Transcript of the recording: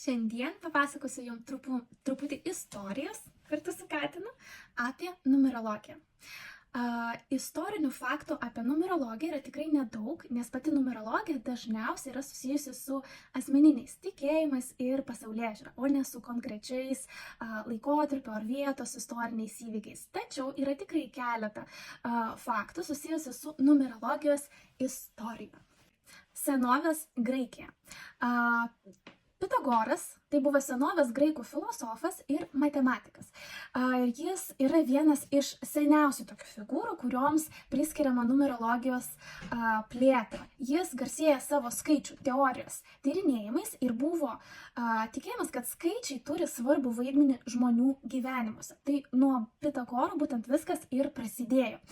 Šiandien papasakosiu jums truputį istorijos kartu su Katinu apie numerologiją. Istorinių faktų apie numerologiją yra tikrai nedaug, nes pati numerologija dažniausiai yra susijusi su asmeniniais tikėjimais ir pasaulėžiūra, o ne su konkrečiais laikotarpio ar vietos istoriniais įvykiais. Tačiau yra tikrai keletą faktų susijusių su numerologijos istorija. Senovės Graikija. Pitagoras tai buvo senovės graikų filosofas ir matematikas. Jis yra vienas iš seniausių tokių figūrų, kurioms priskiriama numerologijos plėtra. Jis garsėja savo skaičių teorijos tyrinėjimais ir buvo tikėjimas, kad skaičiai turi svarbų vaidmenį žmonių gyvenimuose. Tai nuo Pitagoro būtent viskas ir prasidėjo.